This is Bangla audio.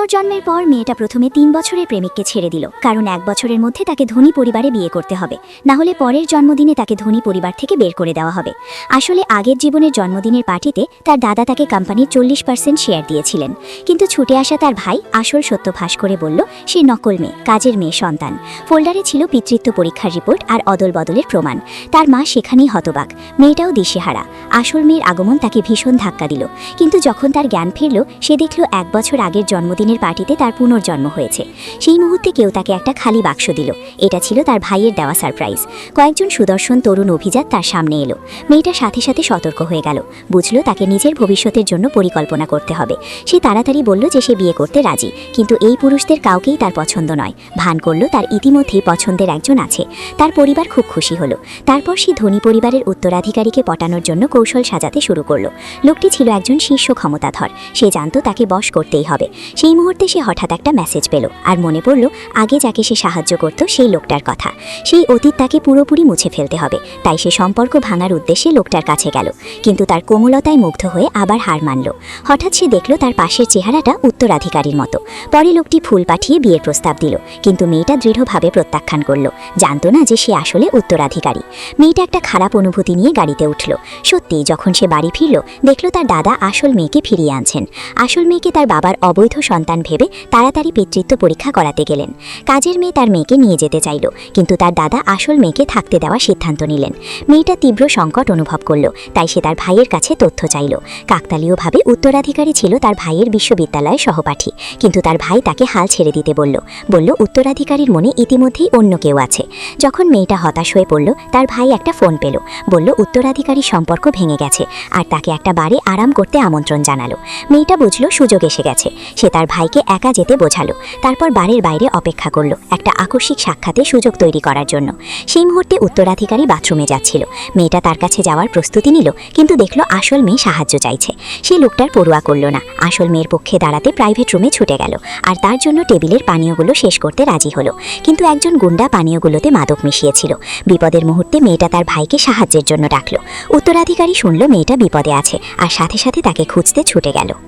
পুনর্জন্মের পর মেয়েটা প্রথমে ৩ বছরের প্রেমিককে ছেড়ে দিল, কারণ ১ বছরের মধ্যে তাকে ধনী পরিবারে বিয়ে করতে হবে, না হলে পরের জন্মদিনে তাকে ধনী পরিবার থেকে বের করে দেওয়া হবে। আসলে আগের জীবনের জন্মদিনের পার্টিতে তার দাদা তাকে কোম্পানির 40% শেয়ার দিয়েছিলেন, কিন্তু ছুটে আসা তার ভাই আসল সত্য ফাঁস করে বলল সে নকল মেয়ে, কাজের মেয়ে সন্তান। ফোল্ডারে ছিল পিতৃত্ব পরীক্ষার রিপোর্ট আর অদল বদলের প্রমাণ। তার মা সেখানেই হতবাক, মেয়েটাও দিশেহারা। আসল মেয়ের আগমন তাকে ভীষণ ধাক্কা দিল, কিন্তু যখন তার জ্ঞান ফিরল সে দেখল ১ বছর আগের জন্মদিনের পার্টিতে তার পুনর্জন্ম হয়েছে। সেই মুহূর্তে কেউ তাকে একটা খালি বাক্স দিল। এটা ছিল তার ভাইয়ের দেওয়া সারপ্রাইজ। কয়েকজন সুদর্শন তরুণ অভিজাত তার সামনে এলো। মেয়েটা সাথে সাথে সতর্ক হয়ে গেল, বুঝল তাকে নিজের ভবিষ্যতের জন্য পরিকল্পনা করতে হবে। সে তাড়াতাড়ি বলল যে সে বিয়ে করতে রাজি, কিন্তু এই পুরুষদের কাউকেই তার পছন্দ নয়। ভান করল তার ইতিমধ্যেই পছন্দের একজন আছে। তার পরিবার খুব খুশি হলো। তারপর সে ধনী পরিবারের উত্তরাধিকারীকে পটানোর জন্য কৌশল সাজাতে শুরু করলো। লোকটি ছিল একজন শীর্ষ ক্ষমতাধর। সে জানত তাকে বশ করতেই হবে। সেই মুহূর্তে সে হঠাৎ একটা মেসেজ পেল, আর মনে পড়ল আগে যাকে সে সাহায্য করত সেই লোকটার কথা। সেই অতীত তাকে পুরোপুরি মুছে ফেলতে হবে। তাই সে সম্পর্ক ভাঙার উদ্দেশ্যে লোকটার কাছে গেল, কিন্তু তার কোমলতায় মুগ্ধ হয়ে আবার হার মানল। হঠাৎ সে দেখল তার পাশের চেহারাটা উত্তরাধিকারীর মতো। পরে লোকটি ফুল পাঠিয়ে বিয়ের প্রস্তাব দিল, কিন্তু মেয়েটা দৃঢ়ভাবে প্রত্যাখ্যান করল। জানতো না যে সে আসলে উত্তরাধিকারী। মেয়েটা একটা খারাপ অনুভূতি নিয়ে গাড়িতে উঠল। সত্যি যখন সে বাড়ি ফিরল দেখল তার দাদা আসল মেয়েকে ফিরিয়ে আনছেন। আসল মেয়েকে তার বাবার অবৈধ সন্তান ভেবে তাড়াতাড়ি পিতৃত্ব পরীক্ষা করাতে গেলেন। কাজের মেয়ে তার মেয়েকে নিয়ে যেতে চাইল, কিন্তু তার দাদা আসল মেয়েকে থাকতে দেওয়ার সিদ্ধান্ত নিলেন। মেয়েটা তীব্র সংকট অনুভব করল, তাই সে তার ভাইয়ের কাছে তথ্য চাইল। কাকতালীয়ভাবে উত্তরাধিকারী ছিল তার ভাইয়ের বিশ্ববিদ্যালয়ের সহপাঠী, কিন্তু তার ভাই তাকে হাল ছেড়ে দিতে বলল উত্তরাধিকারীর মনে ইতিমধ্যেই অন্য কেউ আছে। যখন মেয়েটা হতাশ হয়ে পড়ল তার ভাই একটা ফোন পেল, বলল উত্তরাধিকারীর সম্পর্ক ভেঙে গেছে আর তাকে একটা বারে আরাম করতে আমন্ত্রণ জানালো। মেয়েটা বুঝল সুযোগ এসে গেছে। সে তার ভাইকে একা যেতে বোঝালো, তারপর বাড়ির বাইরে অপেক্ষা করলো একটা আকস্মিক সাক্ষাতে সুযোগ তৈরি করার জন্য। সেই মুহূর্তে উত্তরাধিকারী বাথরুমে যাচ্ছিল। মেয়েটা তার কাছে যাওয়ার প্রস্তুতি নিল, কিন্তু দেখল আসল মেয়ে সাহায্য চাইছে। সে লোকটার পরোয়া করল না, আসল মেয়ের পক্ষে দাঁড়াতে প্রাইভেট রুমে ছুটে গেল, আর তার জন্য টেবিলের পানীয়গুলো শেষ করতে রাজি হলো। কিন্তু একজন গুন্ডা পানীয়গুলোতে মাদক মিশিয়েছিল। বিপদের মুহূর্তে মেয়েটা তার ভাইকে সাহায্যের জন্য ডাকলো। উত্তরাধিকারী শুনল মেয়েটা বিপদে আছে, আর সাথে সাথে তাকে খুঁজতে ছুটে গেল।